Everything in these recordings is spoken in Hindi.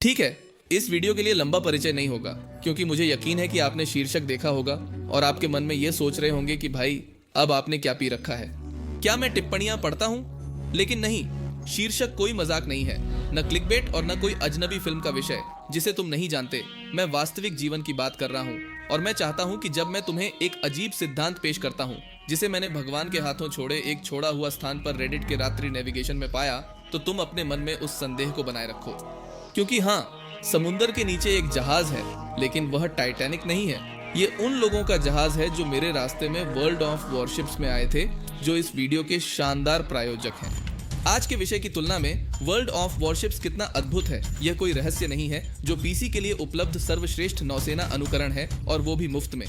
ठीक है, इस वीडियो के लिए लंबा परिचय नहीं होगा क्योंकि मुझे यकीन है कि आपने शीर्षक देखा होगा और आपके मन में ये सोच रहे होंगे कि भाई अब आपने क्या पी रखा है। क्या मैं टिप्पणियां पढ़ता हूं? लेकिन नहीं, शीर्षक कोई मजाक नहीं है, न क्लिकबेट और न कोई अजनबी फिल्म का विषय जिसे तुम नहीं जानते। मैं वास्तविक जीवन की बात कर रहा हूं और मैं चाहता हूं कि जब मैं तुम्हें एक अजीब सिद्धांत पेश करता हूं जिसे मैंने भगवान के हाथों छोड़े एक छोड़ा हुआ स्थान पर रेडिट के रात्रि नेविगेशन में पाया, तो तुम अपने मन में उस संदेह को बनाए रखो। क्योंकि हाँ, समुंदर के नीचे एक जहाज है, लेकिन वह टाइटैनिक नहीं है। ये उन लोगों का जहाज है जो मेरे रास्ते में वर्ल्ड ऑफ वॉरशिप्स में आए थे, जो इस वीडियो के शानदार प्रायोजक हैं। आज के विषय की तुलना में वर्ल्ड ऑफ वॉरशिप्स कितना अद्भुत है, यह कोई रहस्य नहीं है, जो पीसी के लिए उपलब्ध सर्वश्रेष्ठ नौसेना अनुकरण है और वो भी मुफ्त में।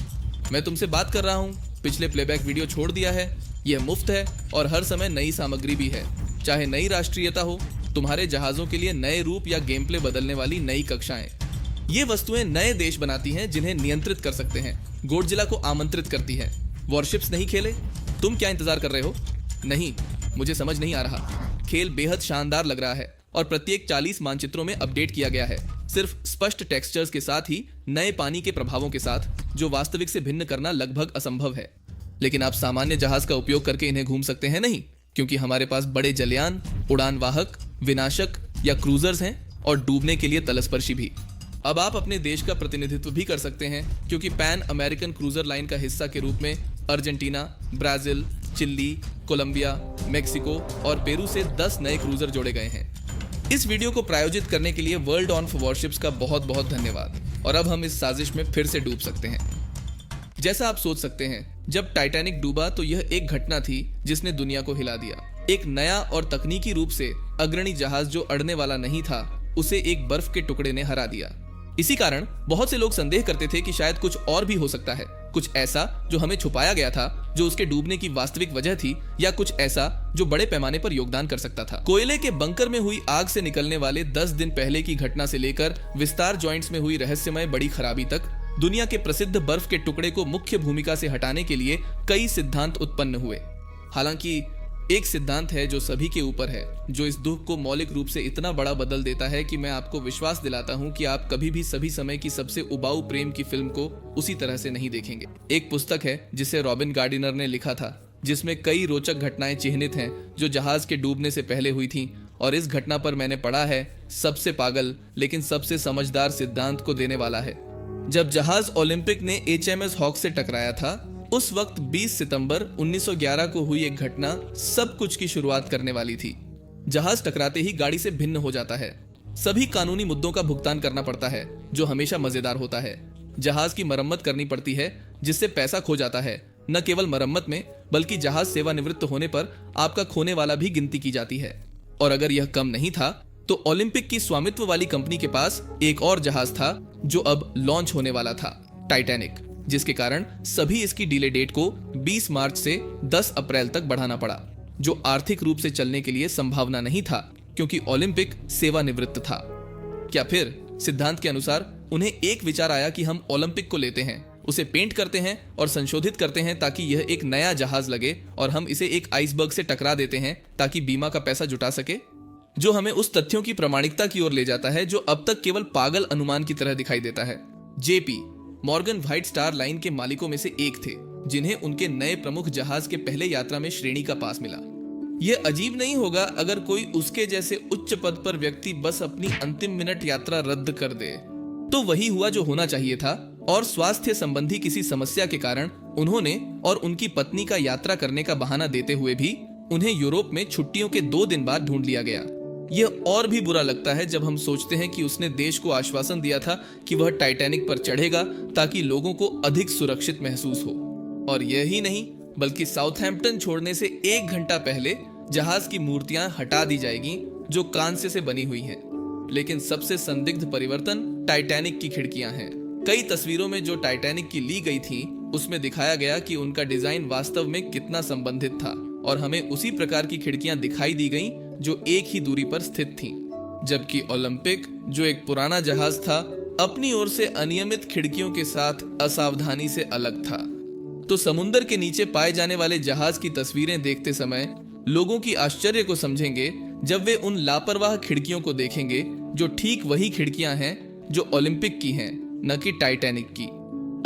मैं तुमसे बात कर रहा हूँ, पिछले प्लेबैक वीडियो छोड़ दिया है, यह मुफ्त है और हर समय नई सामग्री भी है। चाहे नई राष्ट्रीयता हो, तुम्हारे जहाजों के लिए नए रूप या गेम प्ले बदलने वाली नई कक्षाएं। ये वस्तुएं नए देश बनाती हैं जिन्हें नियंत्रित कर सकते हैं, गोडजिला को आमंत्रित करती हैं। वॉरशिप्स नहीं खेले? तुम क्या इंतजार कर रहे हो? नहीं, मुझे समझ नहीं आ रहा। खेल बेहद शानदार लग रहा है और प्रत्येक 40 मानचित्रों में अपडेट किया गया है, सिर्फ स्पष्ट टेक्सचर्स के साथ ही नए पानी के प्रभावों के साथ, जो वास्तविक से भिन्न करना लगभग असंभव है। लेकिन आप सामान्य जहाज का उपयोग करके इन्हें घूम सकते हैं नहीं, क्योंकि हमारे पास बड़े जलयान, उड़ान वाहक, विनाशक या क्रूजर्स हैं और डूबने के लिए तलस्पर्शी भी। अब आप अपने देश का प्रतिनिधित्व भी कर सकते हैं, क्योंकि पैन अमेरिकन क्रूजर लाइन का हिस्सा के रूप में Argentina, Brazil, Chile, Colombia, Mexico और पेरू से 10 नए क्रूजर जोड़े गए हैं। इस वीडियो को प्रायोजित करने के लिए वर्ल्ड ऑफ वॉरशिप्स का बहुत बहुत धन्यवाद। और अब हम इस साजिश में फिर से डूब सकते हैं। जैसा आप सोच सकते हैं, जब टाइटैनिक डूबा तो यह एक घटना थी जिसने दुनिया को हिला दिया। एक नया और तकनीकी रूप से अग्रणी जहाज जो अड़ने वाला नहीं था, उसे एक बर्फ के टुकड़े ने हरा दिया। इसी कारण बहुत से लोग संदेह करते थे कि शायद कुछ और भी हो सकता है, कुछ ऐसा जो हमें छुपाया गया था, जो उसके डूबने की वास्तविक वजह थी, या कुछ ऐसा जो बड़े पैमाने पर योगदान कर सकता था। कोयले के बंकर में हुई आग से निकलने वाले 10 दिन पहले की घटना से लेकर विस्तार जॉइंट्स में हुई रहस्यमय बड़ी खराबी तक, दुनिया के प्रसिद्ध बर्फ के टुकड़े को मुख्य भूमिका से हटाने के लिए कई सिद्धांत उत्पन्न हुए। हालांकि एक सिद्धांत है जो सभी के ऊपर है, जो इस दुख को मौलिक रूप से इतना बड़ा बदल देता है कि मैं आपको विश्वास दिलाता हूं कि आप कभी भी सभी समय की सबसे उबाऊ प्रेम की फिल्म को उसी तरह से नहीं देखेंगे। एक पुस्तक है जिसे रॉबिन गार्डिनर ने लिखा था, जिसमें कई रोचक घटनाएं चिह्नित हैं जो जहाज के डूबने से पहले हुई थीं, और इस घटना पर मैंने पढ़ा है सबसे पागल लेकिन सबसे समझदार सिद्धांत को देने वाला है। जब जहाज ओलंपिक ने HMS हॉक से टकराया था, उस वक्त 20 सितंबर 1911 को हुई एक घटना सब कुछ की शुरुआत करने वाली थी। जहाज टकराते ही गाड़ी से भिन्न हो जाता है। सभी कानूनी मुद्दों का भुगतान करना पड़ता है, जो हमेशा मजेदार होता है। जहाज की मरम्मत करनी पड़ती है, जिससे पैसा खो जाता है। न केवल मरम्मत में, बल्कि जहाज सेवानिवृत्त होने पर आपका खोने वाला भी गिनती की जाती है। और अगर यह कम नहीं था, तो ओलंपिक की स्वामित्व वाली कंपनी के पास एक और जहाज था जो अब लॉन्च होने वाला था, टाइटैनिक, जिसके कारण सभी इसकी डिले डेट को 20 मार्च से 10 अप्रैल तक बढ़ाना पड़ा, जो आर्थिक रूप से चलने के लिए संभावना नहीं था, क्योंकि ओलंपिक सेवानिवृत्त था। क्या फिर सिद्धांत के अनुसार उन्हें एक विचार आया कि हम ओलंपिक को लेते हैं, उसे पेंट करते हैं और संशोधित करते हैं ताकि यह एक नया जहाज लगे, और हम इसे एक आइसबर्ग से टकरा देते हैं ताकि बीमा का पैसा जुटा सके, जो हमें उस तथ्यों की प्रामाणिकता की ओर ले जाता है जो अब तक केवल पागल अनुमान की तरह दिखाई देता है। JP Morgan white star line के मालिकों में से एक थे, जिन्हें उनके नए प्रमुख जहाज के पहले यात्रा में श्रेणी का पास मिला। यह अजीब नहीं होगा अगर कोई उसके जैसे उच्च पद पर व्यक्ति बस अपनी अंतिम मिनट यात्रा रद्द कर दे। तो वही हुआ जो होना चाहिए था, और स्वास्थ्य संबंधी किसी समस्या के कारण उन्होंने और उनकी पत्नी का यात्रा करने का बहाना देते हुए भी उन्हें यूरोप में छुट्टियों के 2 दिन बाद ढूंढ लिया गया। यह और भी बुरा लगता है जब हम सोचते हैं कि उसने देश को आश्वासन दिया था कि वह टाइटैनिक पर चढ़ेगा ताकि लोगों को अधिक सुरक्षित महसूस हो। और यही नहीं, बल्कि साउथहैम्पटन छोड़ने से 1 घंटा पहले जहाज की मूर्तियां हटा दी जाएगी जो कांस्य से बनी हुई हैं। लेकिन सबसे संदिग्ध परिवर्तन टाइटैनिक की खिड़कियां हैं। कई तस्वीरों में जो टाइटैनिक की ली गई थी, उसमें दिखाया गया कि उनका डिजाइन वास्तव में कितना संबंधित था, और हमें उसी प्रकार की खिड़कियां दिखाई दी गईं जो एक ही दूरी पर स्थित थीं। जबकि ओलंपिक, जो एक पुराना जहाज था, अपनी ओर से अनियमित खिड़कियों के साथ असावधानी से अलग था। तो समुद्र के नीचे पाए जाने वाले जहाज की तस्वीरें देखते समय लोगों की आश्चर्य को समझेंगे जब वे उन लापरवाह खिड़कियों को देखेंगे जो ठीक वही खिड़कियां हैं जो ओलंपिक की हैं, न कि टाइटैनिक की।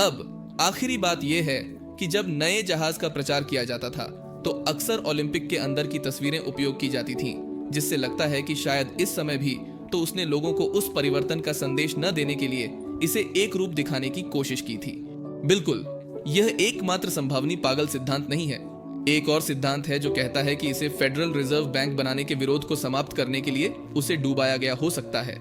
अब आखिरी बात यह है कि जब नए जहाज का प्रचार किया जाता था तो अक्सर ओलंपिक के अंदर की तस्वीरें उपयोग की जाती थीं, जिससे लगता है कि शायद इस समय भी तो उसने लोगों को उस परिवर्तन का संदेश न देने के लिए इसे एक रूप दिखाने की कोशिश की थी। बिल्कुल, यह एकमात्र संभावनी पागल सिद्धांत नहीं है। एक और सिद्धांत है जो कहता है कि इसे फेडरल रिजर्व बैंक बनाने के विरोध को समाप्त करने के लिए उसे डुबाया गया हो सकता है,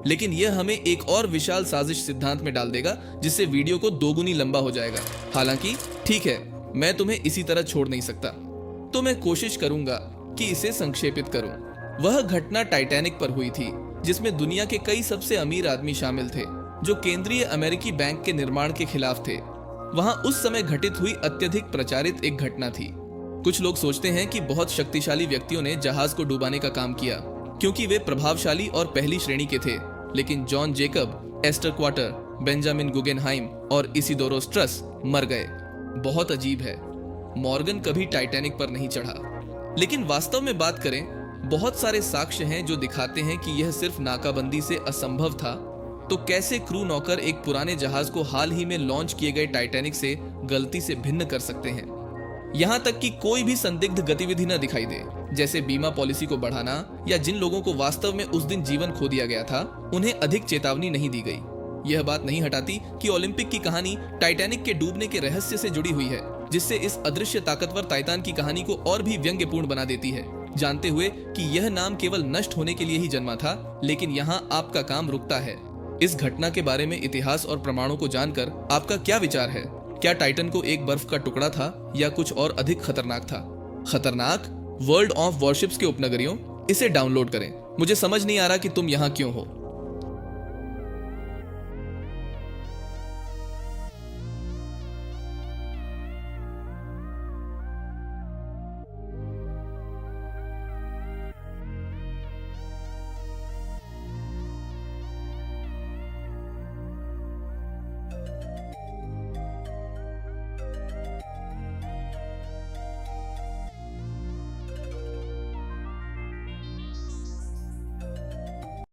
लेकिन यह हमें एक और विशाल साजिश सिद्धांत में डाल देगा जिससे वीडियो को दोगुनी लंबा हो जाएगा। हालांकि ठीक है, मैं तुम्हें इसी तरह छोड़ नहीं सकता, तो मैं कोशिश करूंगा कि इसे संक्षेपित करूं। वह घटना टाइटैनिक पर हुई थी जिसमें दुनिया के कई सबसे अमीर आदमी शामिल थे जो केंद्रीय अमेरिकी बैंक के निर्माण के खिलाफ थे। वहां उस समय घटित हुई अत्यधिक प्रचारित एक घटना थी। कुछ लोग सोचते हैं कि बहुत शक्तिशाली व्यक्तियों ने जहाज को डुबाने का काम किया क्योंकि वे प्रभावशाली और पहली श्रेणी के थे, लेकिन जॉन जेकब, एस्टर क्वार्टर, बेंजामिन गुगेनहाइम और इसिडोरो स्ट्रस मर गए। बहुत अजीब है, मॉर्गन कभी टाइटैनिक पर नहीं चढ़ा। लेकिन वास्तव में बात करें, बहुत सारे साक्ष्य हैं जो दिखाते हैं कि यह सिर्फ नाकाबंदी से असंभव था। तो कैसे क्रू नौकर एक पुराने जहाज को हाल ही में लॉन्च किए गए टाइटैनिक से गलती से भिन्न कर सकते हैं? यहां तक कि कोई भी संदिग्ध गतिविधि न दिखाई दे, जैसे बीमा पॉलिसी को बढ़ाना या जिन लोगों को वास्तव में उस दिन जीवन खो दिया गया था उन्हें अधिक चेतावनी नहीं दी गई। यह बात नहीं हटाती कि ओलंपिक की कहानी टाइटैनिक के डूबने के रहस्य से जुड़ी हुई है, जिससे इस अदृश्य ताकतवर टाइटान की कहानी को और भी व्यंग्यपूर्ण बना देती है, जानते हुए कि यह नाम केवल नष्ट होने के लिए ही जन्मा था, लेकिन यहाँ आपका काम रुकता है। इस घटना के बारे में इतिहास और प्रमाणों को जानकर आपका क्या विचार है? क्या टाइटन को एक बर्फ का टुकड़ा था या कुछ और अधिक खतरनाक था? खतरनाक? वर्ल्ड ऑफ वॉरशिप्स के उपनगरियों, इसे डाउनलोड करें। मुझे समझ नहीं आ रहा कि तुम यहाँ क्यों हो।